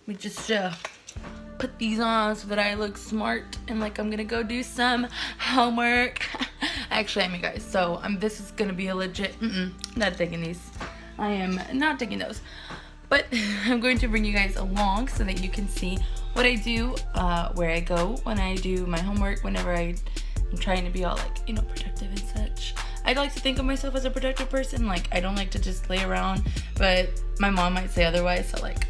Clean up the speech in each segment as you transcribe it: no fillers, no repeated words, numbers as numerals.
Let me just put these on so that I look smart and like I'm gonna go do some homework. Actually, I mean, guys, so this is gonna be a legit, not taking these. I am not taking those. But I'm going to bring you guys along so that you can see what I do, where I go when I do my homework, whenever I'm trying to be all like, you know, productive and such. I like to think of myself as a productive person. Like, I don't like to just lay around, but my mom might say otherwise, so like,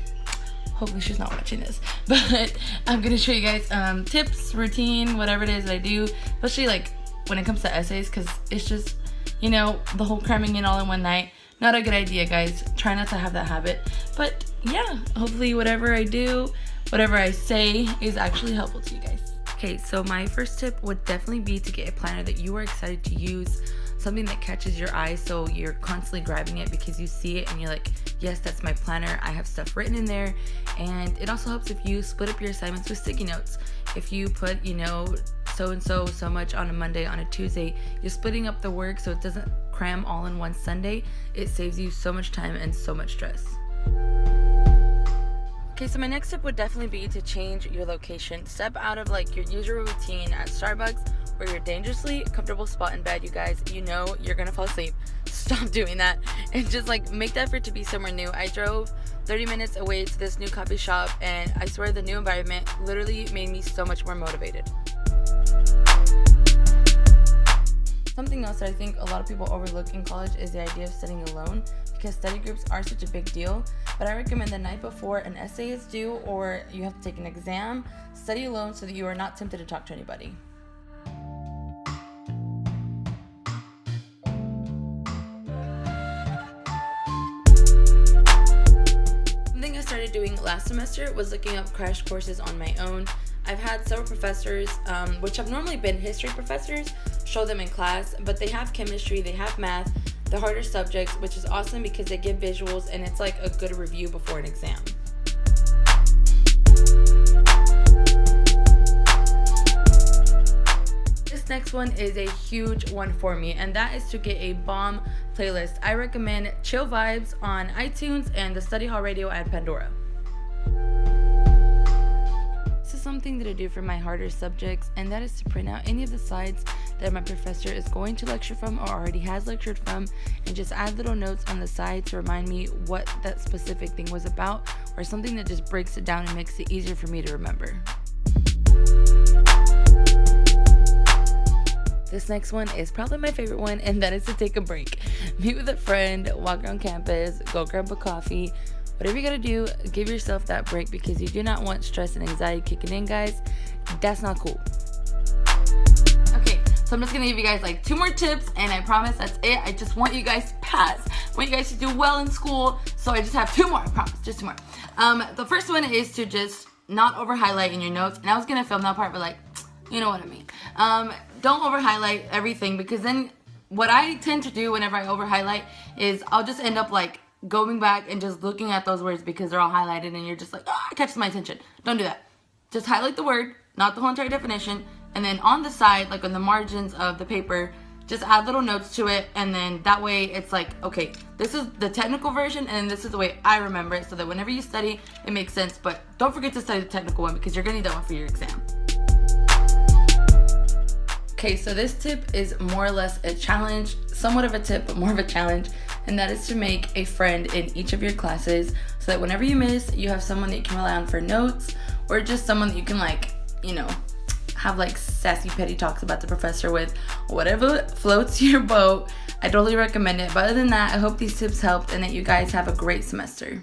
hopefully she's not watching this. But I'm gonna show you guys tips, routine, whatever it is that I do, especially like when it comes to essays, because it's just, you know, the whole cramming in all in one night, not a good idea, guys. Try not to have that habit. But yeah, hopefully whatever I do, whatever I say is actually helpful to you guys. Okay, so my first tip would definitely be to get a planner that you are excited to use, something that catches your eye so you're constantly grabbing it because you see it and you're like, yes, that's my planner. I have stuff written in there. And it also helps if you split up your assignments with sticky notes. If you put, you know, so much on a Monday, on a Tuesday, you're splitting up the work so it doesn't cram all in one Sunday. It saves you so much time and so much stress. Okay, so my next tip would definitely be to change your location. Step out of like your usual routine at Starbucks or your dangerously comfortable spot in bed. You guys, you know you're gonna fall asleep. Stop doing that and just like make the effort to be somewhere new. I drove 30 minutes away to this new coffee shop and I swear the new environment literally made me so much more motivated. Something else that I think a lot of people overlook in college is the idea of studying alone, because study groups are such a big deal. But I recommend the night before an essay is due or you have to take an exam, study alone so that you are not tempted to talk to anybody. Something I started doing last semester was looking up crash courses on my own. I've had several professors, which have normally been history professors, show them in class, but they have chemistry, they have math, the harder subjects, which is awesome because they give visuals and it's like a good review before an exam. This next one is a huge one for me, and that is to get a bomb playlist. I recommend Chill Vibes on iTunes and the Study Hall Radio at Pandora. This is something that I do for my harder subjects, and that is to print out any of the slides that my professor is going to lecture from or already has lectured from, and just add little notes on the side to remind me what that specific thing was about, or something that just breaks it down and makes it easier for me to remember. This next one is probably my favorite one, and that is to take a break. Meet with a friend, walk around campus, go grab a coffee. Whatever you gotta do, give yourself that break because you do not want stress and anxiety kicking in, guys. That's not cool. Okay, so I'm just gonna give you guys like 2 more tips and I promise that's it. I just want you guys to pass. I want you guys to do well in school. So I just have 2 more, I promise, just 2 more. The first one is to just not over highlight in your notes. And I was gonna film that part, but like, you know what I mean. Don't over highlight everything because then what I tend to do whenever I over highlight is I'll just end up like going back and just looking at those words because they're all highlighted and you're just like, oh, it catches my attention. Don't do that. Just highlight the word, not the whole entire definition, and then on the side, like on the margins of the paper, just add little notes to it, and then that way it's like, okay, this is the technical version and this is the way I remember it, so that whenever you study, it makes sense. But don't forget to study the technical one because you're gonna need that one for your exam. Okay, so this tip is more or less a challenge, somewhat of a tip, but more of a challenge, and that is to make a friend in each of your classes so that whenever you miss, you have someone that you can rely on for notes, or just someone that you can like, you know, have like sassy petty talks about the professor with, whatever floats your boat. I totally recommend it. But other than that, I hope these tips helped and that you guys have a great semester.